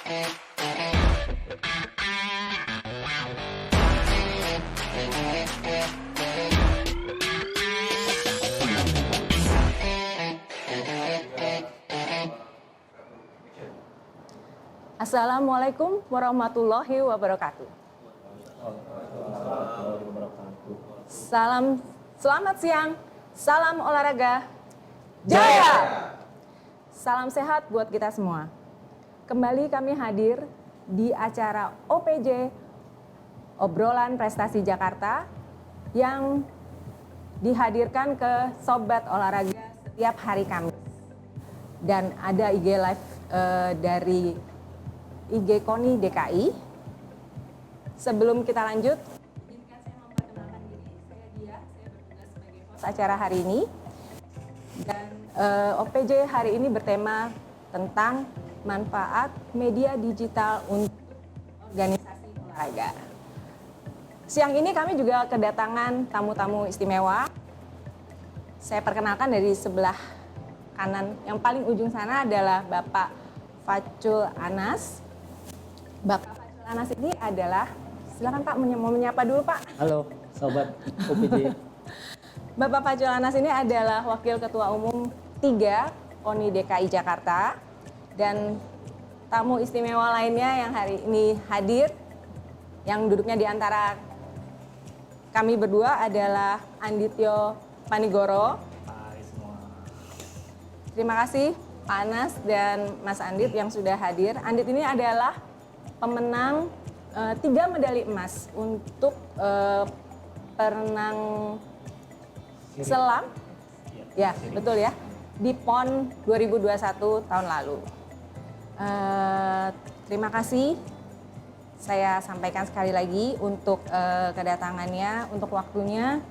Assalamualaikum warahmatullahi wabarakatuh. Selamat siang, salam olahraga jaya. Salam sehat buat kita semua. Kembali kami hadir di acara OPJ, Obrolan Prestasi Jakarta, yang dihadirkan ke Sobat Olahraga setiap hari Kamis. Dan ada IG Live dari IG KONI DKI. Sebelum kita lanjut, izinkan saya memperkenalkan diri. Saya Dia, saya bertugas sebagai host acara hari ini. Dan OPJ hari ini bertema tentang manfaat media digital untuk organisasi olahraga. Siang ini kami juga kedatangan tamu-tamu istimewa. Saya perkenalkan dari sebelah kanan, yang paling ujung sana adalah Bapak Facul Anas. Bapak Facul Anas ini adalah, silakan Pak mau menyapa dulu Pak. Halo Sobat OPJ. Bapak Facul Anas ini adalah Wakil Ketua Umum 3 KONI DKI Jakarta. Dan tamu istimewa lainnya yang hari ini hadir, yang duduknya di antara kami berdua adalah Andityo Panigoro. Hai semua. Terima kasih Pak Anas dan Mas Andit yang sudah hadir. Andit ini adalah pemenang 3 medali emas untuk perenang selam. Ya, betul ya. Di PON 2021 tahun lalu. Terima kasih. Saya sampaikan sekali lagi untuk kedatangannya, untuk waktunya.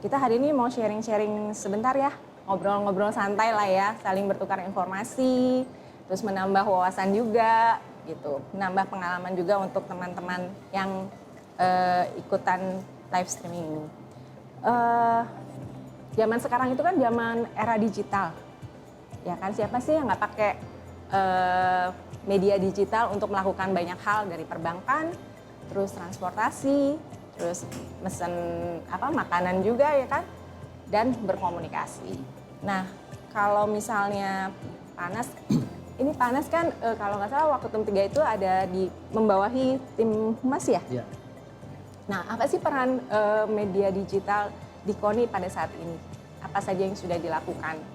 Kita hari ini mau sharing-sharing sebentar ya. Ngobrol-ngobrol santai lah ya, saling bertukar informasi, terus menambah wawasan juga gitu, menambah pengalaman juga untuk teman-teman yang ikutan live streaming ini. Zaman sekarang itu kan zaman era digital, ya kan, siapa sih yang nggak pakai media digital untuk melakukan banyak hal, dari perbankan, terus transportasi, terus mesen makanan juga ya kan, dan berkomunikasi. Nah, kalau misalnya Panas, ini Panas kan kalau nggak salah waktu tim 3 itu ada di membawahi tim Humas ya? Iya. Nah, apa sih peran media digital di KONI pada saat ini? Apa saja yang sudah dilakukan?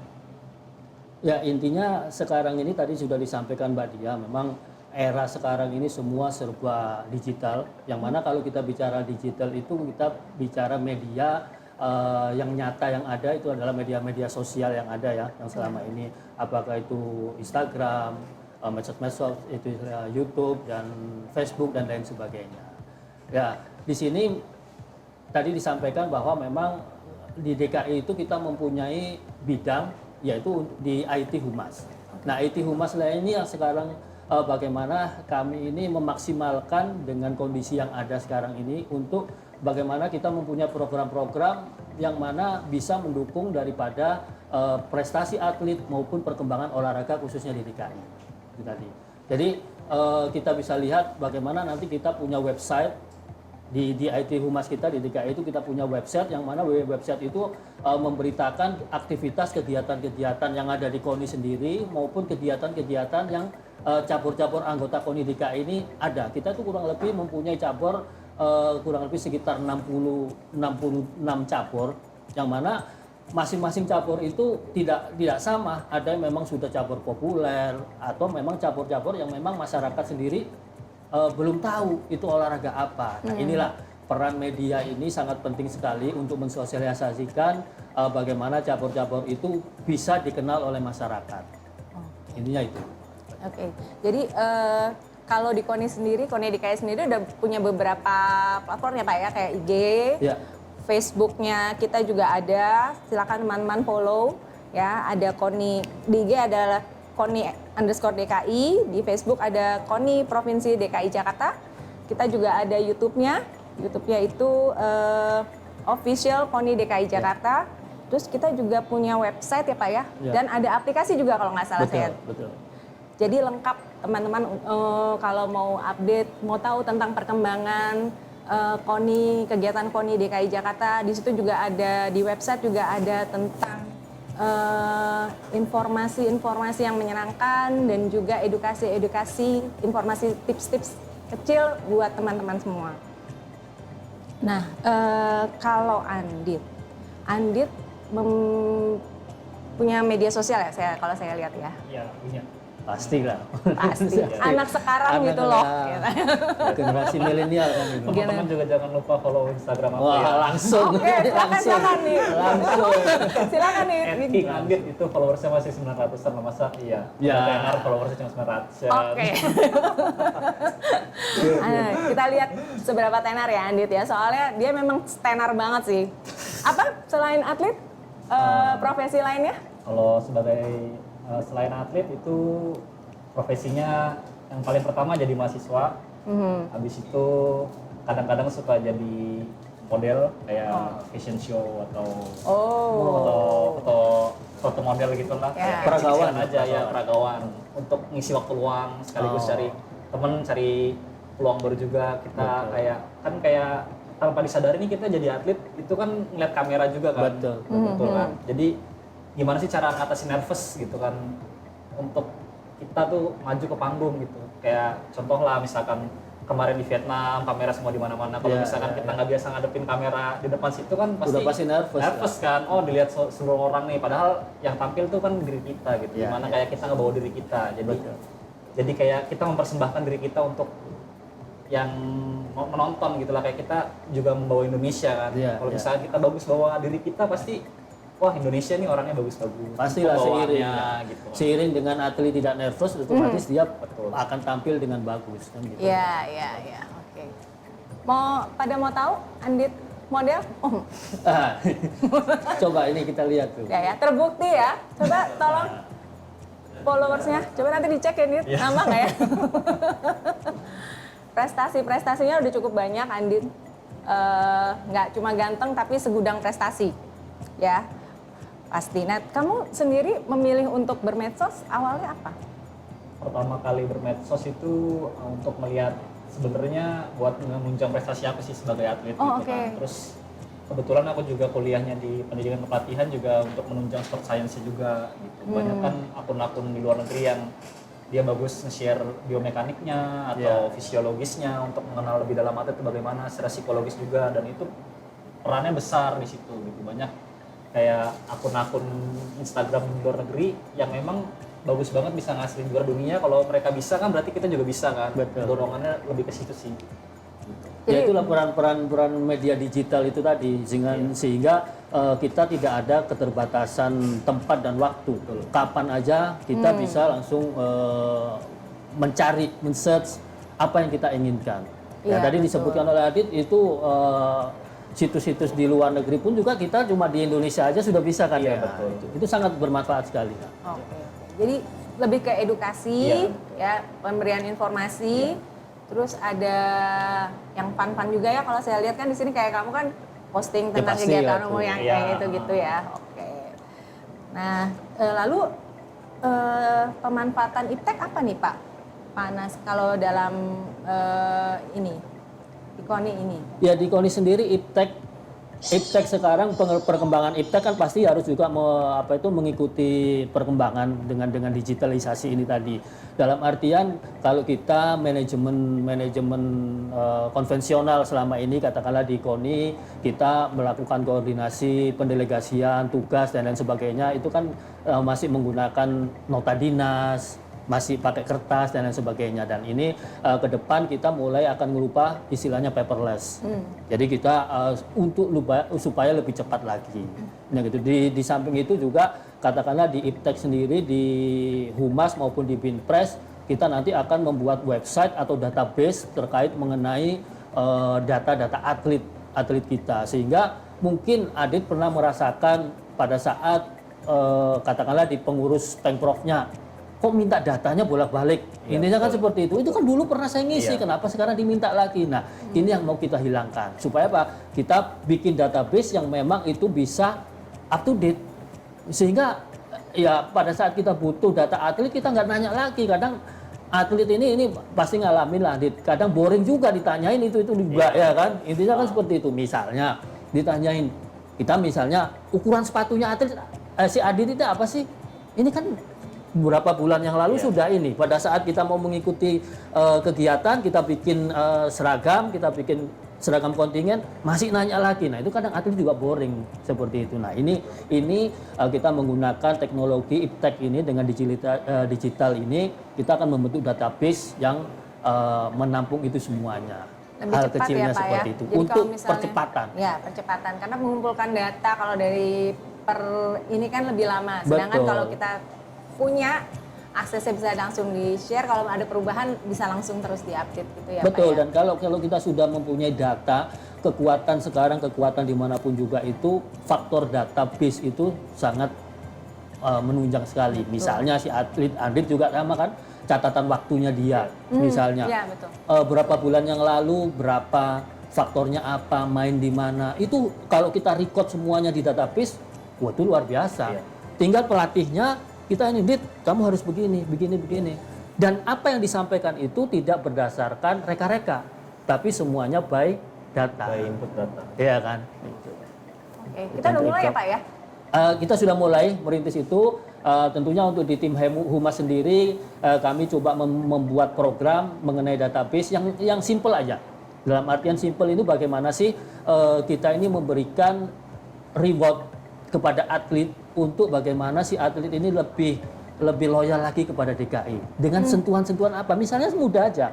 Ya, intinya sekarang ini tadi sudah disampaikan Mbak Dia, memang era sekarang ini semua serba digital. Yang mana kalau kita bicara digital itu kita bicara media yang nyata yang ada itu adalah media-media sosial yang ada ya, yang selama ini, apakah itu Instagram, medsos itu YouTube dan Facebook dan lain sebagainya. Ya, di sini tadi disampaikan bahwa memang di DKI itu kita mempunyai bidang yaitu di IT Humas. Nah, IT Humas lainnya yang sekarang bagaimana kami ini memaksimalkan dengan kondisi yang ada sekarang ini untuk bagaimana kita mempunyai program-program yang mana bisa mendukung daripada prestasi atlet maupun perkembangan olahraga khususnya di DKI. Itu tadi. Jadi kita bisa lihat bagaimana nanti kita punya website di IT Humas kita di DKI itu kita punya website yang mana website itu memberitakan aktivitas kegiatan-kegiatan yang ada di KONI sendiri maupun kegiatan-kegiatan yang cabur-cabur anggota KONI DKI ini ada. Kita tuh kurang lebih mempunyai cabur kurang lebih sekitar 66 cabur, yang mana masing-masing cabur itu tidak sama. Ada yang memang sudah cabur populer atau memang cabur-cabur yang memang masyarakat sendiri belum tahu itu olahraga apa. Nah, inilah peran media ini sangat penting sekali untuk mensosialisasikan bagaimana cabur-cabur itu bisa dikenal oleh masyarakat. Intinya itu. Oke. Jadi kalau di KONI sendiri, KONI DKI sendiri udah punya beberapa platform ya Pak ya, kayak IG, Ya. Facebooknya kita juga ada, silakan teman-teman follow ya. Ada KONI, di IG adalah KONI_DKI, di Facebook ada KONI Provinsi DKI Jakarta. Kita juga ada YouTube-nya itu official KONI DKI Jakarta. Terus kita juga punya website ya Pak ya, dan ada aplikasi juga kalau nggak salah. Betul. Jadi lengkap teman-teman kalau mau update, mau tahu tentang perkembangan KONI, kegiatan KONI DKI Jakarta, di situ juga ada, di website juga ada tentang informasi-informasi yang menyenangkan dan juga edukasi-edukasi, informasi tips-tips kecil buat teman-teman semua. Nah, kalau Andit punya media sosial ya, kalau saya lihat ya. Iya, punya. Pasti lah. Pasti. Anak sekarang gitu loh. Generasi milenial kan itu. Teman-teman juga jangan lupa follow Instagram aku Wah, ya. langsung. Oke, silakan nih. Langsung. Silakan nih. King Andit itu followersnya masih 900-an loh, masa iya. Ya. Tenar followersnya cuma 900-an. Oke. Kita lihat seberapa tenar ya Andit ya. Soalnya dia memang tenar banget sih. Apa selain atlet profesi lainnya? Kalau sebagai selain atlet itu profesinya yang paling pertama jadi mahasiswa. Habis itu kadang-kadang suka jadi model kayak fashion show atau foto model gitu lah. Ya. Peragawan aja ya, peragawan untuk ngisi waktu luang sekaligus cari temen, cari peluang baru juga. Kita kayak tanpa disadari nih kita jadi atlet itu kan ngeliat kamera juga kan. Betul kan. Jadi gimana sih cara ngatasin nervous gitu kan untuk kita tuh maju ke panggung gitu. Kayak contoh lah misalkan kemarin di Vietnam kamera semua di mana-mana. Kalau misalkan kita nggak biasa ngadepin kamera di depan situ kan pasti nervous kan. Oh, dilihat seluruh orang nih, padahal yang tampil tuh kan diri kita gitu. Gimana kayak kita ngebawa diri kita. Jadi kayak kita mempersembahkan diri kita untuk yang menonton gitu lah, kayak kita juga membawa Indonesia kan. Kalau misalnya kita bagus bawa diri kita pasti wah Indonesia nih orangnya bagus-bagus. Pastilah gitu. Seiring dengan atlet tidak nervous, otomatis dia akan tampil dengan bagus kan gitu. Iya. Oke. Mau tahu Andit model? Coba ini kita lihat tuh. Ya, terbukti ya. Coba tolong followersnya. Coba nanti dicek ya Andit, nama nggak ya? Prestasinya udah cukup banyak Andit. Nggak cuma ganteng tapi segudang prestasi. Ya. Pasti. Nah, kamu sendiri memilih untuk bermedsos awalnya apa? Pertama kali bermedsos itu untuk melihat sebenarnya buat menunjang prestasi aku sih sebagai atlet gitu kan. Terus kebetulan aku juga kuliahnya di pendidikan kepelatihan juga untuk menunjang sport science juga gitu. Banyak kan akun-akun di luar negeri yang dia bagus nge-share biomekaniknya atau fisiologisnya untuk mengenal lebih dalam atlet itu bagaimana, secara psikologis juga, dan itu perannya besar di situ gitu. Banyak kayak akun-akun Instagram di luar negeri yang memang bagus banget bisa ngasilin juara dunia. Kalau mereka bisa kan berarti kita juga bisa kan. Dorongannya lebih ke situ sih. Ya itulah peran media digital itu tadi sehingga kita tidak ada keterbatasan tempat dan waktu. Kapan aja kita bisa langsung mencari, men-search apa yang kita inginkan. Ya, tadi disebutkan oleh Adit itu situs-situs di luar negeri pun juga kita cuma di Indonesia aja sudah bisa kan ya. Itu sangat bermanfaat sekali. Oke. Jadi lebih ke edukasi, ya pemberian informasi, terus ada yang fun-fun juga ya. Kalau saya lihat kan di sini kayak kamu kan posting tentang kegiatan umum yang kayak gitu ya. Oke. Nah, lalu pemanfaatan iptek apa nih Pak Panas kalau dalam di KONI ini? Ya di KONI sendiri iptek sekarang perkembangan iptek kan pasti harus juga mengikuti perkembangan dengan digitalisasi ini tadi. Dalam artian kalau kita manajemen konvensional selama ini katakanlah di KONI kita melakukan koordinasi, pendelegasian, tugas dan lain sebagainya itu kan masih menggunakan nota dinas, masih pakai kertas dan lain sebagainya, dan ini ke depan kita mulai akan merubah istilahnya paperless. Jadi kita supaya lebih cepat lagi. Nah gitu. Di samping itu juga katakanlah di iptek sendiri di Humas maupun di Binpres kita nanti akan membuat website atau database terkait mengenai data-data atlet kita, sehingga mungkin Adit pernah merasakan pada saat katakanlah di pengurus Pengprovnya kok minta datanya bolak-balik. Intinya kan seperti itu. Itu kan dulu pernah saya ngisi, kenapa sekarang diminta lagi? Nah, ini yang mau kita hilangkan. Supaya apa? Kita bikin database yang memang itu bisa up to date. Sehingga ya pada saat kita butuh data atlet kita nggak nanya lagi. Kadang atlet ini pasti ngalamin lah. Kadang boring juga ditanyain itu juga ya kan. Intinya kan seperti itu. Misalnya ditanyain kita misalnya ukuran sepatunya atlet si Adit itu apa sih? Ini kan beberapa bulan yang lalu sudah ini. Pada saat kita mau mengikuti kegiatan, kita bikin seragam, kita bikin seragam kontingen, masih nanya lagi. Nah itu kadang atlet juga boring seperti itu. Nah ini kita menggunakan teknologi iptek ini dengan digital ini, kita akan membentuk database yang menampung itu semuanya. Lebih Hal cepat kecilnya ya, Pak, seperti ya? itu. Jadi Untuk kalau misalnya- percepatan. Ya, percepatan. Karena mengumpulkan data kalau dari ini kan lebih lama. Sedangkan Betul. kalau kita punya aksesnya bisa langsung di-share, kalau ada perubahan bisa langsung terus di-update gitu ya, Betul, Pak ya? dan kalau kita sudah mempunyai data, kekuatan sekarang, kekuatan dimanapun juga itu, faktor database itu sangat menunjang sekali. Misalnya si atlet Adit juga sama kan, catatan waktunya dia, misalnya. Iya, betul. Berapa bulan yang lalu, berapa faktornya apa, main di mana. Itu kalau kita record semuanya di database, wah itu luar biasa. Tinggal pelatihnya, kita ini, Dit, kamu harus begini. Dan apa yang disampaikan itu tidak berdasarkan reka-reka, tapi semuanya by data. By input data. Iya kan? Oke, kita udah mulai ya, Pak ya? Kita sudah mulai merintis itu. Tentunya untuk di tim Humas sendiri, kami coba membuat program mengenai database yang simple aja. Dalam artian simple itu bagaimana sih kita ini memberikan reward kepada atlet untuk bagaimana si atlet ini lebih loyal lagi kepada DKI. Dengan sentuhan-sentuhan apa? Misalnya mudah aja.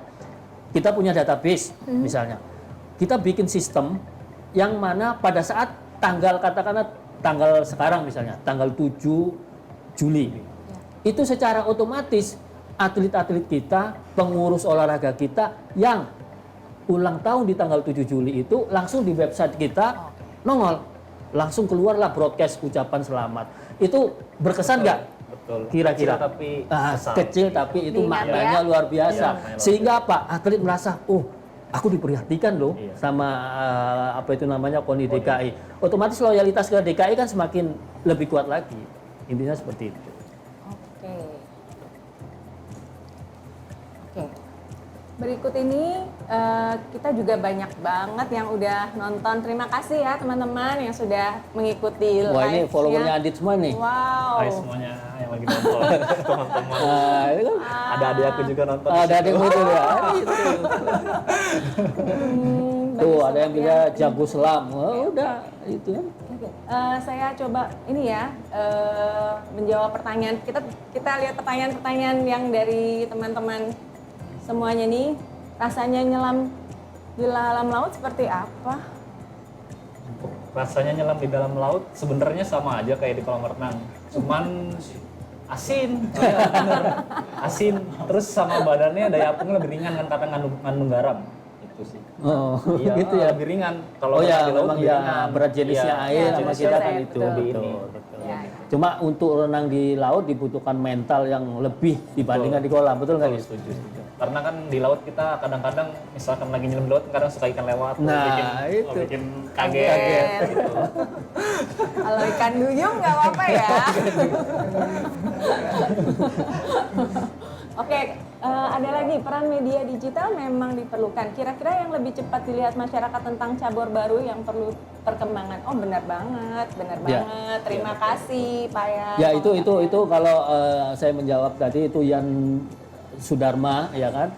Kita punya database misalnya. Kita bikin sistem yang mana pada saat katakanlah tanggal sekarang misalnya, tanggal 7 Juli. Itu secara otomatis atlet-atlet kita, pengurus olahraga kita yang ulang tahun di tanggal 7 Juli itu langsung di website kita nongol. Langsung keluarlah broadcast ucapan selamat. Itu berkesan nggak? Betul. Kira-kira. Kecil tapi besar. Kecil tapi itu Diingat maknanya ya. luar biasa. Iya, Sehingga apa? Atlet merasa, oh aku diperhatikan loh Iya. sama apa itu namanya KONI DKI. Otomatis loyalitas ke DKI kan semakin lebih kuat lagi. Intinya seperti itu. Oke. Oke. Berikut ini kita juga banyak banget yang udah nonton. Terima kasih ya teman-teman yang sudah mengikuti live-nya. Wah ini followernya Adit semua nih. Wow. Hai semuanya yang lagi nonton, teman-teman. Itu kan Ada adik aku juga nonton. ada yang betul ya. Tuh ada yang Besok bilang jago selam. Wah, udah itu kan. Oke, saya coba ini ya menjawab pertanyaan. Kita lihat pertanyaan-pertanyaan yang dari teman-teman semuanya nih. Rasanya nyelam di dalam laut seperti apa? Rasanya nyelam di dalam laut sebenarnya sama aja kayak di kolam renang. Cuman asin. Asin. Terus sama badannya daya apungnya lebih ringan kan karena ngandung garam. Itu sih. Oh, Iya, gitu ya. lebih ringan. Kalau Oh ya, di laut memang lebih ya ringan. berat jenisnya Iya, air sama jenisnya kita kan air, itu. betul. Ini. Betul. Ya. Cuma untuk renang di laut dibutuhkan mental yang lebih dibandingkan di kolam, betul nggak? Betul, Lis? setuju. Karena kan di laut kita kadang-kadang misalkan lagi nyelam di laut kadang suka ikan lewat, Nah, itu. bikin kaget. Gitu. Kalau ikan duyung nggak apa-apa ya. Oke, ada lagi peran media digital memang diperlukan. Kira-kira yang lebih cepat dilihat masyarakat tentang cabur baru yang perlu perkembangan. Oh benar banget, benar Ya. banget. Terima kasih Pak ya. Ya itu kalau saya menjawab tadi itu yang Sudarma ya kan,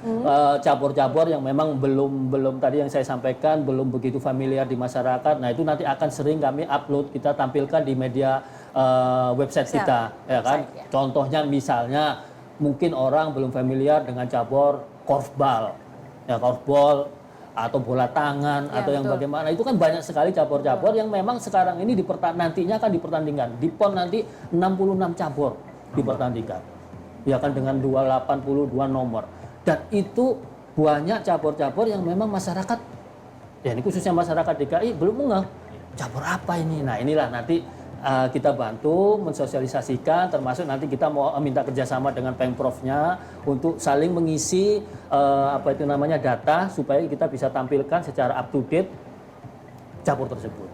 cabur-cabur yang memang belum tadi yang saya sampaikan belum begitu familiar di masyarakat. Nah itu nanti akan sering kami upload, kita tampilkan di media website kita ya kan. Website, ya. Contohnya misalnya mungkin orang belum familiar dengan cabur korfball, ya korfball atau bola tangan Ya, atau yang betul. bagaimana, itu kan banyak sekali cabur-cabur yang memang sekarang ini nantinya akan dipertandingkan. Di PON nanti 66 cabur dipertandingkan. Ya kan dengan 282 nomor. Dan itu banyak cabur-cabur yang memang masyarakat, ya ini khususnya masyarakat DKI belum ngeh cabur apa ini. Nah inilah nanti kita bantu mensosialisasikan, termasuk nanti kita mau minta kerjasama dengan Pemprovnya untuk saling mengisi apa itu namanya data supaya kita bisa tampilkan secara up to date cabur tersebut.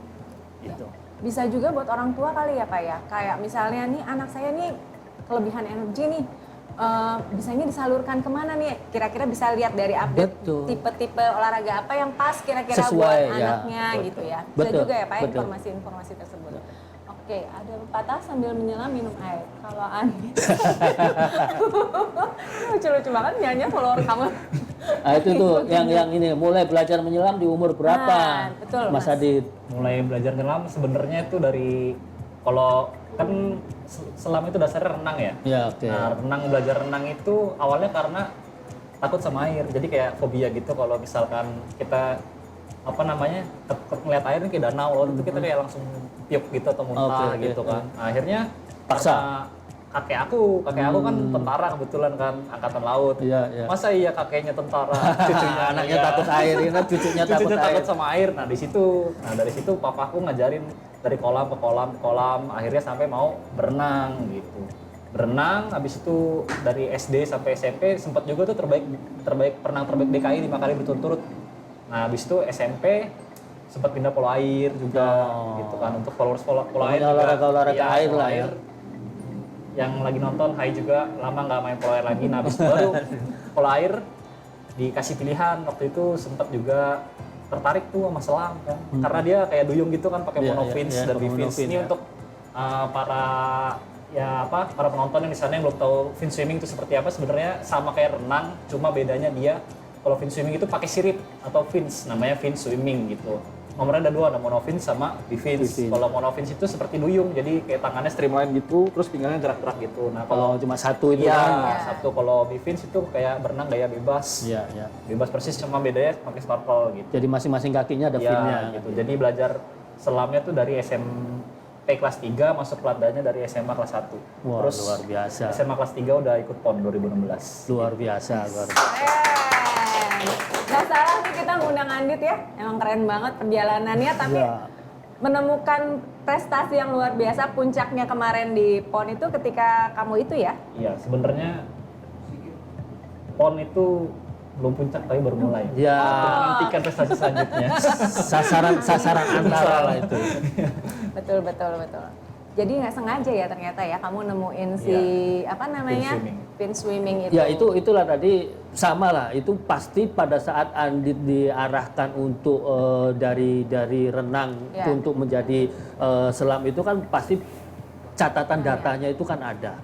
Gitu. bisa juga buat orang tua kali ya Pak ya. Kayak misalnya nih anak saya nih kelebihan energi nih, bisanya disalurkan kemana nih? Kira-kira bisa lihat dari update Betul. tipe-tipe olahraga apa yang pas kira-kira Sesuai, buat ya. anaknya gitu ya. Bisa Betul, juga ya Pak ya, betul. informasi-informasi tersebut. Oke, ada pepatah sambil menyelam minum air. Kalau Andi, lucu-lucu banget nyanyi follower kamu. Nah, itu tuh yang ini mulai belajar menyelam di umur berapa? Nah, betul, Mas Mas. Adit. Mulai belajar nyelam sebenarnya itu dari kalau kan selam itu dasarnya renang ya. Ya, oke. Nah, belajar renang itu awalnya karena takut sama air. Jadi kayak fobia gitu kalau misalkan kita apa namanya ngeliat air nih kayak danau itu kita kayak langsung piuk gitu atau muntah Oke, gitu oke. kan. Nah, akhirnya Paksa. karena kakek aku kan tentara kebetulan kan angkatan laut. Iya, iya. Masa iya kakeknya tentara, cucunya Anaknya iya. takut air, ini cucunya takut Cucunya air. takut sama air. Nah, dari situ papaku ngajarin dari kolam ke kolam, akhirnya sampai mau berenang gitu. Berenang, habis itu dari SD sampai SMP sempat juga tuh perenang terbaik DKI 5 kali berturut-turut. Nah, habis itu SMP sempat pindah polo air juga Oh. gitu kan untuk followers polo air Pokoknya juga. olahraga Iya, air polo lah ya. Yang lagi nonton Hai juga lama nggak main polo air lagi. Nah, habis itu baru polo air dikasih pilihan waktu itu sempat juga tertarik tuh sama selam kan. Karena dia kayak duyung gitu kan pakai Iya, monofins iya, dan pakai bifins. monofin, Ini ya. untuk para penonton yang di sana yang belum tahu fin swimming itu seperti apa, sebenarnya sama kayak renang, cuma bedanya dia kalau fin swimming itu pakai sirip atau fins, namanya fin swimming gitu. Nomornya ada dua, ada monofins sama bifins. Bifins. Kalau monofins itu seperti duyung, jadi kayak tangannya streamline gitu, terus pinggangnya gerak-gerak gitu. Nah Kalau cuma satu itu iya, kan. satu kalau bifins itu kayak berenang gaya bebas. Iya, iya. Bebas persis, cuma bedanya pakai snorkel gitu. Jadi masing-masing kakinya ada Iya, finnya. gitu. Jadi belajar selamnya tuh dari SMP kelas 3, masuk pelatdanya dari SMA kelas 1. Wah, Terus luar biasa. SMA kelas 3 udah ikut PON 2016. Luar biasa, luar biasa. Keren. Nggak salah nih kita ngundang Andit ya. Emang keren banget perjalanannya, tapi Ya. menemukan prestasi yang luar biasa. Puncaknya kemarin di PON itu ketika kamu itu ya. Iya, sebenarnya PON itu belum puncak tapi baru mulai. Ya. Untuk menantikan prestasi selanjutnya. Sasaran antara lah itu. Betul, betul, betul. Jadi nggak sengaja ya ternyata ya kamu nemuin si apa namanya pin swimming itu. Ya itulah tadi sama lah, itu pasti pada saat Andit diarahkan untuk dari renang Ya. untuk menjadi selam itu kan pasti catatan datanya itu kan ada.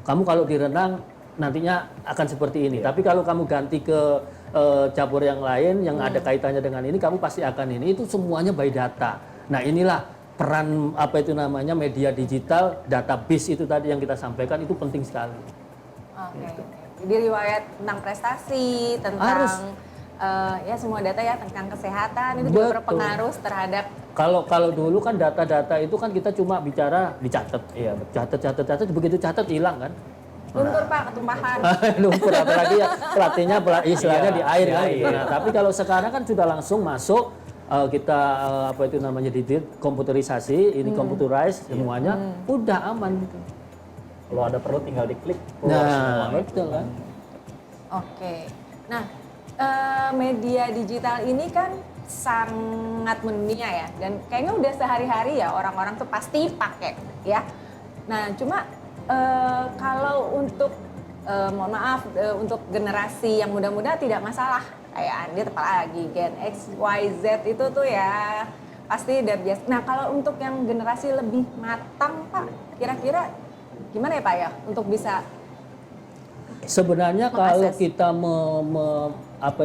Kamu kalau di renang nantinya akan seperti ini, tapi kalau kamu ganti ke cabur yang lain yang ada kaitannya dengan ini, kamu pasti akan ini. Itu semuanya by data. Nah inilah peran apa itu namanya media digital, database itu tadi yang kita sampaikan itu penting sekali. Oke. Jadi riwayat tentang prestasi, tentang Harus. Ya semua data ya tentang kesehatan itu juga Betul. berpengaruh terhadap Kalau dulu kan data-data itu kan kita cuma bicara dicatat. Iya, betul. Catat, begitu catat hilang kan. luntur Pak, ketumpahan. Lumpur apalagi ya pelatihnya istilahnya Iya, di air di kan. air. gitu. Nah, tapi kalau sekarang kan sudah langsung masuk kita apa itu namanya komputerisasi, ini computerized semuanya udah aman gitu. Kalau ada perlu tinggal diklik keluar semua. Nah, betul kan. Oke. Nah, media digital ini kan sangat mendunia ya, dan kayaknya udah sehari-hari ya orang-orang tuh pasti pakai ya. Nah, cuma kalau untuk mohon maaf untuk generasi yang muda-muda tidak masalah. Kayak Andi apalagi Gen X, Y, Z itu tuh ya pasti udah biasa. Nah, kalau untuk yang generasi lebih matang Pak, kira-kira gimana ya Pak ya untuk bisa Sebenarnya kalau mengakses. kita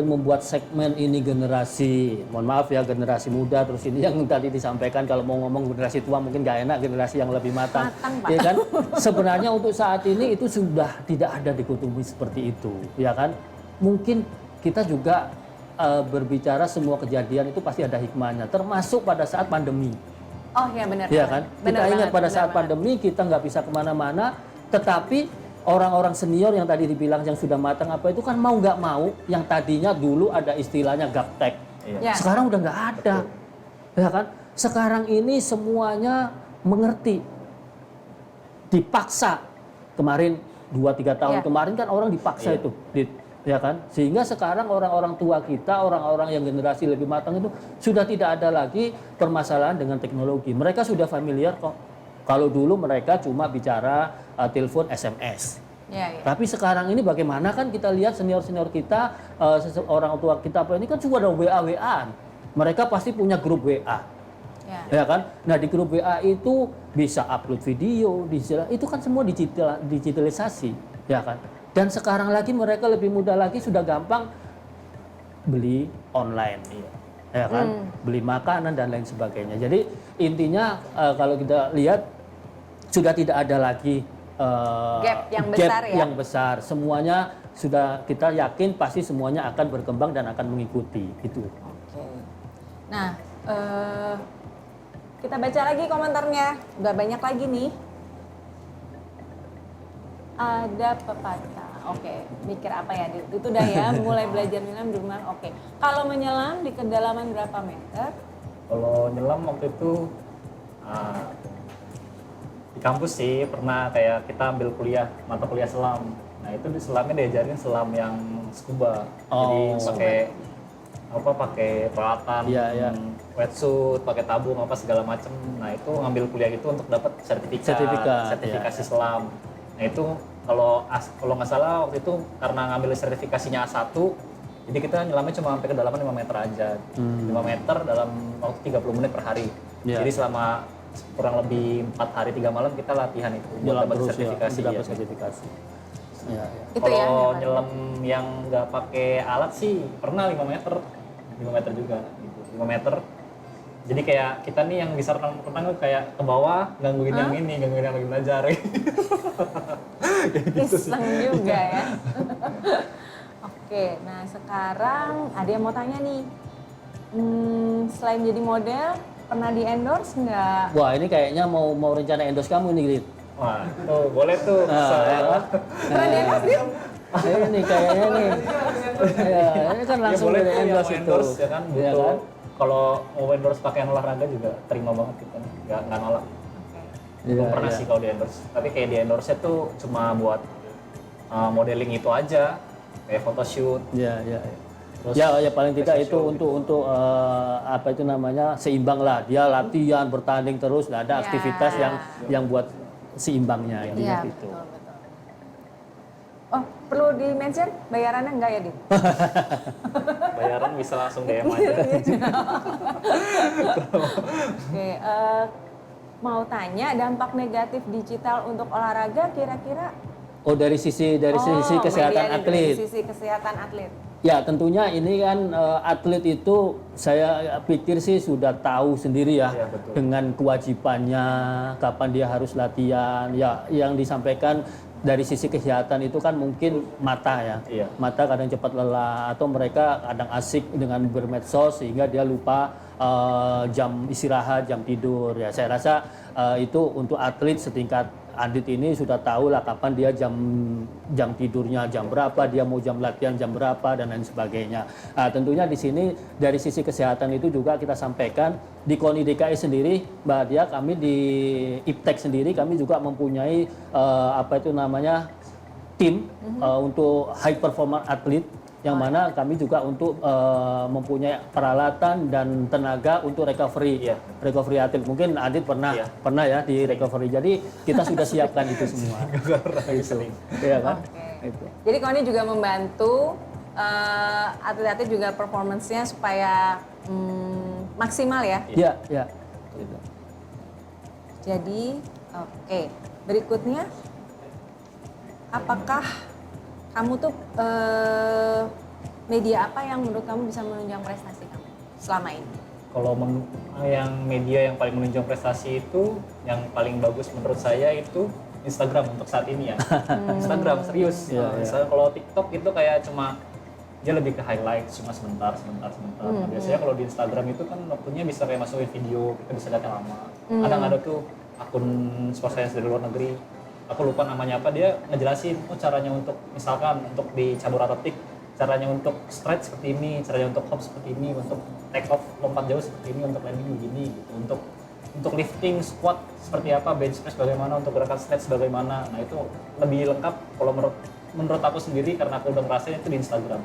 membuat segmen ini generasi, mohon maaf ya generasi muda, terus ini yang tadi disampaikan kalau mau ngomong generasi tua mungkin gak enak, generasi yang lebih matang, Pak. ya kan? Sebenarnya untuk saat ini itu sudah tidak ada dikotomi seperti itu, ya kan? Mungkin kita juga berbicara semua kejadian itu pasti ada hikmahnya, termasuk pada saat pandemi. Oh ya benar. Ya kan? Benar Kita ingat banget, pada benar saat banget. pandemi kita nggak bisa kemana-mana, tetapi orang-orang senior yang tadi dibilang yang sudah matang apa itu kan mau nggak mau, yang tadinya dulu ada istilahnya gaptek, Ya. sekarang udah nggak ada, ya kan? Sekarang ini semuanya mengerti, dipaksa. Kemarin 2-3 tahun Ya. kemarin kan orang dipaksa itu ya kan? Sehingga sekarang orang-orang tua kita, orang-orang yang generasi lebih matang itu sudah tidak ada lagi permasalahan dengan teknologi. Mereka sudah familiar kok. Kalau dulu mereka cuma bicara telepon SMS. Ya, ya. Tapi sekarang ini bagaimana kan kita lihat senior-senior kita, orang tua kita apa ini kan juga ada WA-WA-an. Mereka pasti punya grup WA. Ya. Ya kan? Nah di grup WA itu bisa upload video, itu kan semua digitalisasi, ya kan? Dan sekarang lagi mereka lebih mudah lagi, sudah gampang beli online, ya kan? Beli makanan dan lain sebagainya. Jadi intinya kalau kita lihat sudah tidak ada lagi Gap yang besar ya? yang besar. Semuanya sudah kita yakin pasti semuanya akan berkembang dan akan mengikuti itu. Oke. Nah, kita baca lagi komentarnya. Udah banyak lagi nih. Ada pepatah. Oke, mikir apa ya? Itu udah ya, mulai belajar menyelam di rumah. Oke. Kalau menyelam di kedalaman berapa meter? Kalau nyelam waktu itu di kampus sih pernah kayak kita ambil mata kuliah selam. Nah itu di selamnya diajarin selam yang scuba. Jadi pakai peralatan, Iya. wetsuit, pakai tabung apa segala macem. Nah itu ngambil kuliah itu untuk dapat sertifikasi selam. Nah itu kalau nggak salah waktu itu karena ngambil sertifikasinya A1, jadi kita nyelamnya cuma sampai kedalaman 5 meter aja. 5 meter dalam waktu 30 menit per hari. Iya. Jadi selama kurang lebih 4 hari 3 malam kita latihan itu buat Nyelam dapat terus sertifikasi. dapat sertifikasi. Ya. Itu ya. Kalau yang nyelam yang nggak pakai alat sih pernah 5 meter juga gitu. 5 meter. Jadi kayak kita nih yang bisa renang kayak ke bawah gangguin yang lagi belajar. Iseng juga ya. Oke, nah sekarang ada yang mau tanya nih. Selain jadi model, pernah di endorse nggak? Wah ini kayaknya mau rencana endorse kamu nih, Grit. Wah, tuh boleh tuh. Ya kan? Pernah di endorse Dit? Ini kayaknya nih. Ya, ini kan langsung boleh dari tuh endorse yang itu. endorse ya kan. Ya Butuh. kan? Kalau mau endorse pakaian olahraga juga terima banget kita. Nggak nolak. Oke. Belum Iya, pernah iya. sih kalau di endorse. Tapi kayak di endorse tuh cuma buat modeling itu aja. Kayak photoshoot. Ya. Terus Ya paling tidak fashion itu show untuk apa itu namanya seimbang lah. Dia latihan bertanding terus, nggak ada Ya. aktivitas yang buat seimbangnya intinya Iya, gitu. betul. Oh, perlu di-mention bayarannya enggak ya, Dit? Bayaran bisa langsung DM aja. Oke, mau tanya dampak negatif digital untuk olahraga kira-kira? Oh dari sisi kesehatan Median atlet. Dari sisi kesehatan atlet. Ya tentunya ini kan atlet itu saya pikir sih sudah tahu sendiri ya, Iya, betul. dengan kewajibannya kapan dia harus latihan. Ya yang disampaikan dari sisi kesehatan itu kan mungkin mata ya, Iya. mata kadang cepat lelah atau mereka kadang asik dengan bermedsos sehingga dia lupa jam istirahat, jam tidur. Ya saya rasa itu untuk atlet setingkat Adit ini sudah tahu lah kapan dia jam tidurnya jam berapa, dia mau jam latihan jam berapa dan lain sebagainya. Nah, tentunya di sini dari sisi kesehatan itu juga kita sampaikan di KONI DKI sendiri, Mbak Dia, kami di IPTEK sendiri kami juga mempunyai tim untuk high performance atlet yang mana kami juga untuk mempunyai peralatan dan tenaga untuk recovery atlet. Mungkin Adit pernah ya di recovery. Jadi kita sudah siapkan itu semua. Iya kan? Oke. Itu. Jadi Koni juga membantu atlet-atlet juga performance-nya supaya maksimal ya. Iya. Gitu. Jadi, oke. Berikutnya, apakah kamu tuh media apa yang menurut kamu bisa menunjang prestasi kamu selama ini? Kalau yang media yang paling menunjang prestasi itu, yang paling bagus menurut saya itu Instagram untuk saat ini ya. Instagram serius. Iya, iya. Misalnya kalau TikTok itu kayak cuma dia lebih ke highlight cuma sebentar. Nah, biasanya kalau di Instagram itu kan waktunya bisa kayak masukin video, kita bisa lihat yang lama. Kadang ada tuh akun sport science dari luar negeri, aku lupa namanya apa, dia ngejelasin caranya untuk misalkan untuk di cabur atletik, caranya untuk stretch seperti ini, caranya untuk hop seperti ini, untuk take off lompat jauh seperti ini, untuk landing begini gitu, untuk lifting squat seperti apa, bench press bagaimana, untuk gerakan snatch bagaimana. Nah itu lebih lengkap kalau menurut menurut aku sendiri karena aku udah ngerasain itu di Instagram.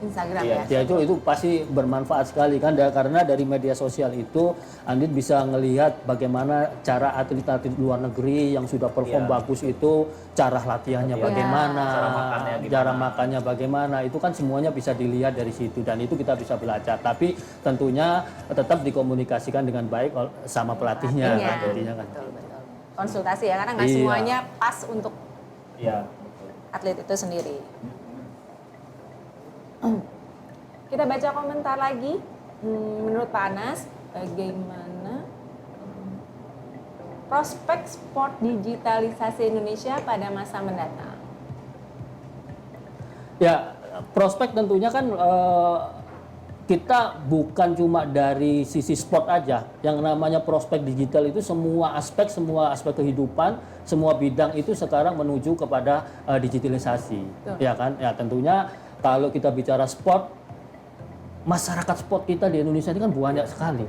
Instagram Iya. ya. Ya itu pasti bermanfaat sekali kan karena dari media sosial itu Andit bisa ngelihat bagaimana cara atlet-atlet luar negeri yang sudah perform Iya. bagus itu cara latihannya Iya. bagaimana, Cara makannya gimana. cara makannya bagaimana, itu kan semuanya bisa dilihat dari situ dan itu kita bisa belajar. Tapi tentunya tetap dikomunikasikan dengan baik sama pelatihnya kan, intinya kan. Betul, betul. Konsultasi ya, karena nggak Iya. semuanya pas untuk Iya, betul. atlet itu sendiri. Kita baca komentar lagi. Menurut Pak Anas, bagaimana prospek sport digitalisasi Indonesia pada masa mendatang? Ya, prospek tentunya kan kita bukan cuma dari sisi sport aja. Yang namanya prospek digital itu semua aspek kehidupan, semua bidang itu sekarang menuju kepada digitalisasi. Betul. Ya kan? Ya tentunya kalau kita bicara sport, masyarakat sport kita di Indonesia ini kan banyak sekali.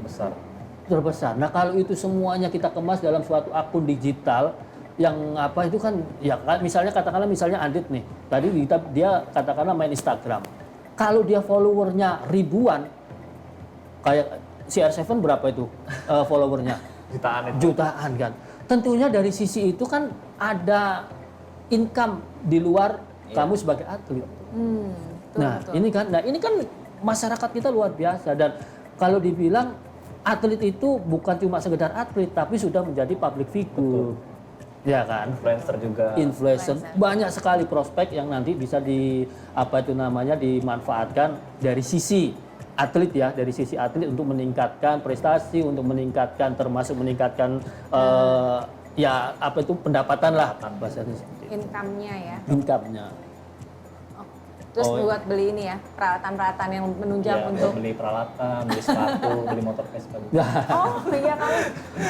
Terbesar. Nah, kalau itu semuanya kita kemas dalam suatu akun digital yang apa itu kan ya misalnya katakanlah Andit nih. Tadi dia katakanlah main Instagram. Kalau dia followernya ribuan kayak CR7 berapa itu followernya? Jutaan kan. Tentunya dari sisi itu kan ada income di luar kamu sebagai atlet. Betul. Ini kan masyarakat kita luar biasa dan kalau dibilang atlet itu bukan cuma sekedar atlet tapi sudah menjadi public figure. Ya kan? Influencer juga. Influencer banyak sekali prospek yang nanti bisa dimanfaatkan dari sisi atlet ya, dari sisi atlet untuk meningkatkan prestasi, untuk meningkatkan termasuk meningkatkan pendapatan lah bahasanya seperti itu. Income-nya ya. Income-nya. Terus buat beli ini ya, peralatan-peralatan yang menunjang Iya, untuk beli peralatan, beli sepatu, beli motor Vespa juga. Oh iya kamu,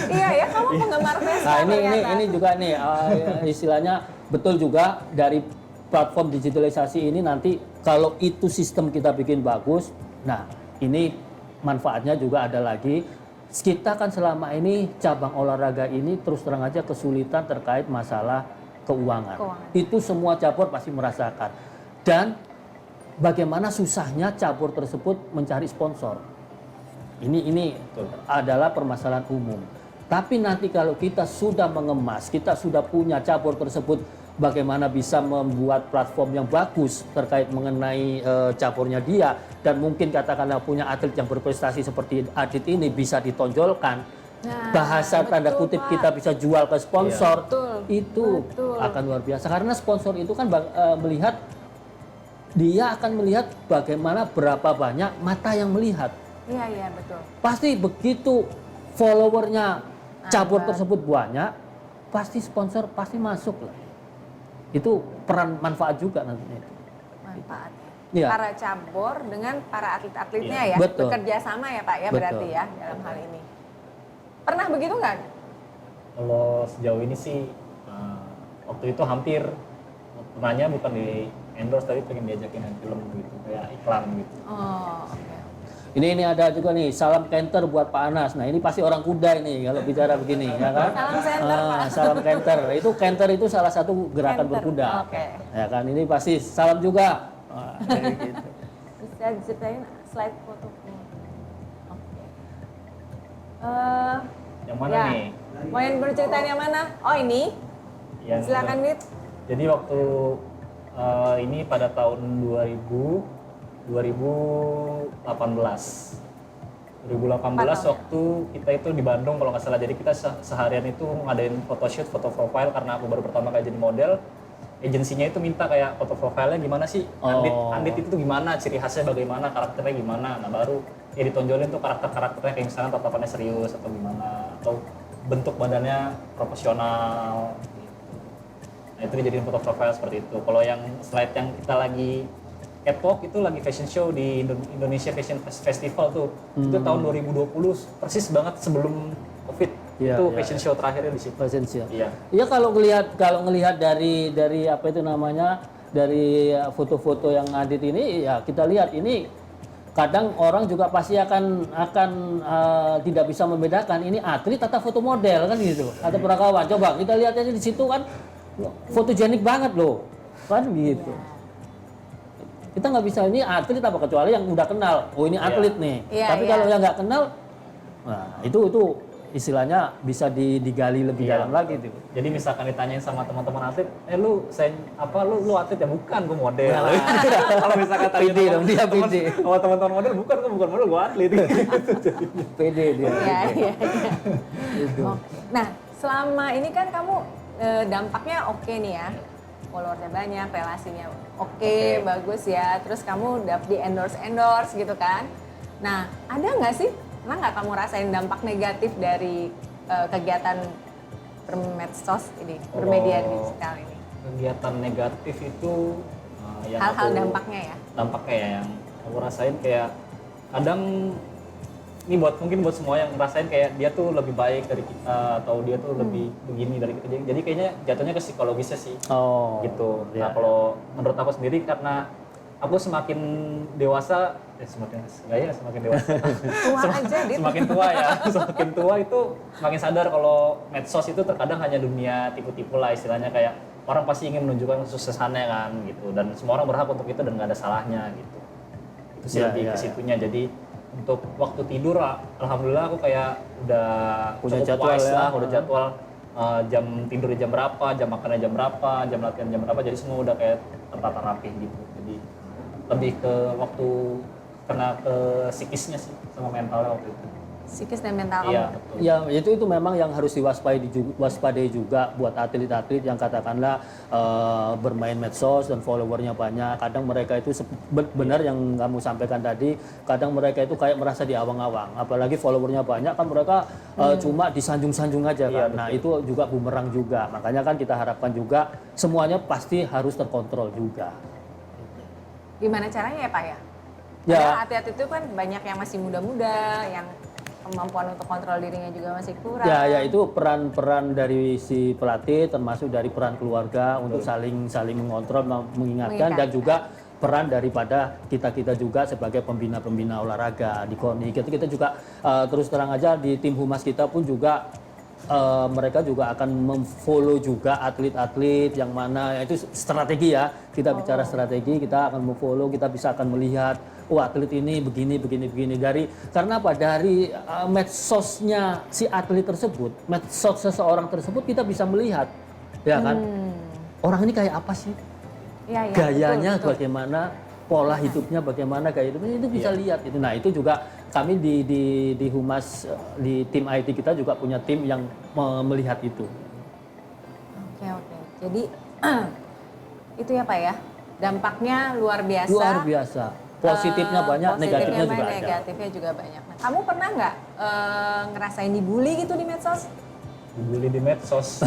iya ya kamu penggemar Vespa. Nah ternyata. ini juga nih istilahnya betul juga dari platform digitalisasi ini nanti kalau itu sistem kita bikin bagus, nah ini manfaatnya juga ada lagi. Kita kan selama ini cabang olahraga ini terus terang aja kesulitan terkait masalah keuangan. Itu semua cabur pasti merasakan dan bagaimana susahnya cabur tersebut mencari sponsor. Ini adalah permasalahan umum. Tapi nanti kalau kita sudah mengemas, kita sudah punya cabur tersebut, bagaimana bisa membuat platform yang bagus terkait mengenai caburnya dia dan mungkin katakanlah punya atlet yang berprestasi seperti Adit ini bisa ditonjolkan. Bahasa tanda kutip kita bisa jual ke sponsor. Itu akan luar biasa karena sponsor itu kan dia akan melihat bagaimana berapa banyak mata yang melihat. Iya betul. Pasti begitu followernya cabur tersebut banyak, pasti sponsor pasti masuk lah. Itu peran manfaat juga nantinya. Manfaatnya. Ya. Para cabur dengan para atlet-atletnya ya, betul. bekerja sama ya Pak ya, berarti ya dalam hal ini. Pernah begitu nggak? Kalau sejauh ini sih waktu itu hampir pernahnya bukan di endorse tapi pengen diajakin film gitu kayak iklan gitu. Oh, oke. Ini ada juga nih salam kenter buat Pak Anas. Nah ini pasti orang kuda ini kalau bicara begini ya kan. Salam center Pak. Salam kenter. Itu kenter itu salah satu gerakan berkuda. Oke. Ya kan ini pasti salam juga. Gitu. Bisa diceritain slide foto. Oke. Yang mana nih? Mau yang berceritain yang mana? Oh ini. Silakan Dit. Jadi waktu ini pada tahun 2018 waktu kita itu di Bandung kalau nggak salah. Jadi kita seharian itu ngadain photoshoot, foto profile karena aku baru pertama kali jadi model. Agensinya itu minta kayak foto profilnya gimana sih, Andit itu gimana, ciri khasnya bagaimana, karakternya gimana. Nah baru ya ditonjolin tuh karakternya kayak misalnya tatapannya serius atau gimana, atau bentuk badannya proporsional. Nah itu dijadiin foto profile seperti itu. Kalau yang slide yang kita lagi catwalk itu lagi fashion show di Indonesia Fashion Festival tuh. Itu tahun 2020 persis banget sebelum Covid. Itu fashion show terakhirnya di situ. Fashion show. Iya. Ya kalau ngelihat dari apa itu namanya dari foto-foto yang Adit ini ya kita lihat ini kadang orang juga pasti akan tidak bisa membedakan ini atlet atau foto model kan gitu atau perakawan. Coba kita lihat aja di situ kan fotogenik banget loh. Kan gitu. Kita nggak bisa ini atlet apa kecuali yang udah kenal. Oh ini atlet nih. Iya, Tapi iya. kalau yang nggak kenal, nah itu istilahnya bisa digali lebih Iya. dalam lagi tuh. Jadi misalkan ditanyain sama teman-teman atlet, lu lu atlet ya, bukan, gue model. Kalau misalkan tanya Pede dong, dia pede. sama teman-teman model, bukan model, gue atlet. Pede dia. Iya, iya, iya. Gitu. Oh, nah, selama ini kan kamu dampaknya oke nih ya. Followersnya banyak, relasinya oke, bagus ya. Terus kamu dapet di endorse gitu kan. Nah, ada nggak sih? Pernah nggak kamu rasain dampak negatif dari kegiatan bermedsos ini, bermedia digital ini? Kegiatan negatif itu yang Hal-hal aku- dampaknya ya? Dampaknya ya, yang aku rasain kayak kadang ini mungkin buat semua yang ngerasain kayak dia tuh lebih baik dari kita atau dia tuh lebih begini dari kita, jadi kayaknya jatuhnya ke psikologisnya sih. Oh. Gitu. Iya. Nah, kalau menurut aku sendiri, karena aku semakin dewasa, semakin dewasa. Tua aja, Dit. Semakin tua ya, semakin tua itu semakin sadar kalau medsos itu terkadang hanya dunia tipu-tipu lah, istilahnya kayak orang pasti ingin menunjukkan kesuksesannya kan gitu, dan semua orang berhak untuk itu dan nggak ada salahnya gitu. Itu sih Ya, lebih ya, ke ya. situnya. Jadi untuk waktu tidur, alhamdulillah aku kayak udah Punya cukup jadwal wise ya. lah, udah jadwal jam tidur jam berapa, jam makannya jam berapa, jam latihan jam berapa, jadi semua udah kayak tertata rapih gitu. Jadi lebih ke waktu kena ke psikisnya sih sama mentalnya waktu itu. Psikis dan mental kamu. Iya, betul. Ya itu memang yang harus diwaspadai juga buat atlet-atlet yang katakanlah bermain medsos dan followernya banyak. Kadang mereka itu benar yang kamu sampaikan tadi, kadang mereka itu kayak merasa diawang-awang. Apalagi followernya banyak kan mereka cuma disanjung-sanjung aja kan. Iya, Nah itu juga bumerang juga. Makanya kan kita harapkan juga semuanya pasti harus terkontrol juga. Gimana caranya ya Pak ya? Ya. Ada atlet itu kan banyak yang masih muda-muda, yang kemampuan untuk kontrol dirinya juga masih kurang. Ya itu peran-peran dari si pelatih, termasuk dari peran keluarga untuk saling mengontrol, mengingatkan, dan juga peran daripada kita juga sebagai pembina olahraga di KONI. Kita juga terus terang aja di tim humas kita pun juga mereka juga akan memfollow juga atlet-atlet yang mana itu strategi ya. Kita bicara strategi, kita akan memfollow, kita bisa akan melihat atlet ini begini karena apa, dari medsosnya si atlet tersebut, medsos seseorang tersebut kita bisa melihat ya kan, orang ini kayak apa sih, Ya, gayanya betul. bagaimana, pola hidupnya bagaimana, gaya hidupnya itu bisa lihat itu. Nah itu juga kami di humas, di tim IT kita juga punya tim yang melihat itu. Oke. Jadi itu ya Pak ya, dampaknya luar biasa. Luar biasa. Positifnya banyak, negatifnya juga ada. Negatifnya juga banyak. Nah, kamu pernah nggak ngerasain dibully gitu di medsos? Dibully di medsos.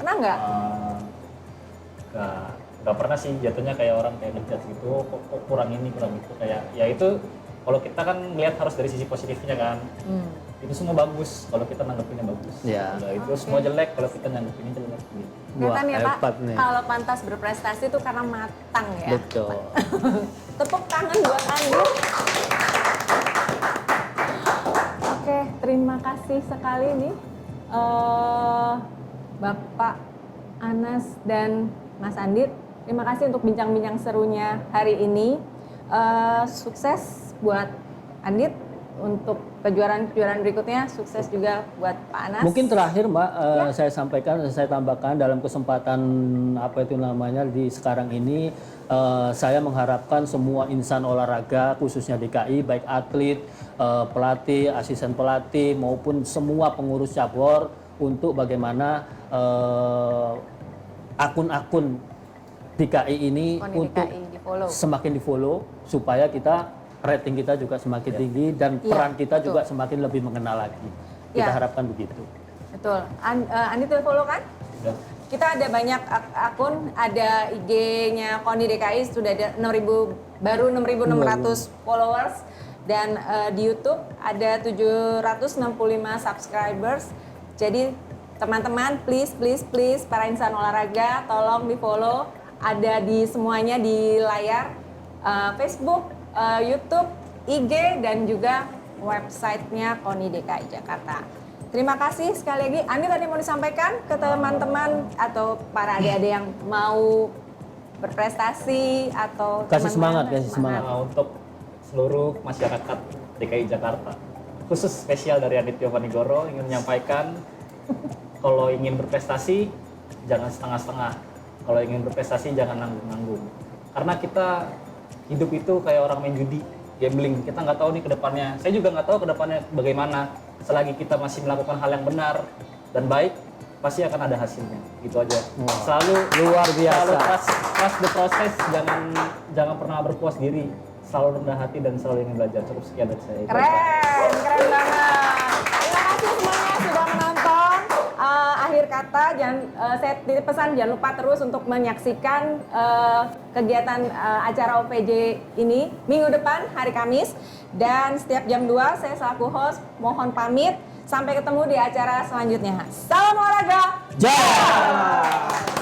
Pernah nggak? Nggak pernah sih, jatuhnya kayak orang kayak ngejudge gitu, kok kurang ini kurang itu, kayak ya itu kalau kita kan melihat harus dari sisi positifnya kan. Itu semua bagus kalau kita nanggepinnya bagus. Ya. Kalau itu semua jelek kalau kita nanggepinnya jelek gitu. Kelihatan ya Pak, hebat nih. kalau pantas berprestasi itu karena matang ya. Betul. Tepuk tangan buat Andi. Oke, terima kasih sekali nih Bapak Anas dan Mas Andit. Terima kasih untuk bincang-bincang serunya hari ini. Sukses buat Andit untuk kejuaraan-kejuaraan berikutnya. Sukses juga buat Pak Anas. Mungkin terakhir Mbak, saya tambahkan dalam kesempatan apa itu namanya di sekarang ini, saya mengharapkan semua insan olahraga khususnya DKI, baik atlet, pelatih, asisten pelatih maupun semua pengurus cabur untuk bagaimana akun-akun DKI ini KONI untuk DKI di-follow. semakin di-follow supaya rating kita juga semakin tinggi dan Iya, peran kita betul. juga semakin lebih mengenal lagi. Kita Iya. harapkan begitu. Betul. Andit udah follow kan? Udah. Kita ada banyak akun, ada IG-nya KONI DKI sudah ada 6.600 followers, dan di YouTube ada 765 subscribers. Jadi teman-teman please para insan olahraga tolong di follow, ada di semuanya di layar, Facebook, YouTube, IG, dan juga websitenya KONI DKI Jakarta. Terima kasih sekali lagi. Andi tadi mau disampaikan ke teman-teman atau para adik-adik yang mau berprestasi atau Kasih teman-teman semangat, kasih semangat. Untuk seluruh masyarakat DKI Jakarta, khusus spesial dari Aditya Panigoro ingin menyampaikan kalau ingin berprestasi jangan setengah-setengah, kalau ingin berprestasi jangan nanggung-nanggung, karena kita hidup itu kayak orang main judi, gambling. Kita nggak tahu nih ke depannya, saya juga nggak tahu ke depannya bagaimana. Selagi kita masih melakukan hal yang benar dan baik, pasti akan ada hasilnya. Gitu aja. Selalu Luar biasa. Selalu trust the process, jangan pernah berpuas diri, selalu rendah hati dan selalu ingin belajar. Cukup sekian dari saya. Keren banget. Terima kasih semuanya sudah menonton. Akhir kata, saya titip pesan jangan lupa terus untuk menyaksikan kegiatan acara OPJ ini minggu depan hari Kamis, dan setiap jam 2 saya selaku host mohon pamit. Sampai ketemu di acara selanjutnya. Salam olahraga. Jaya!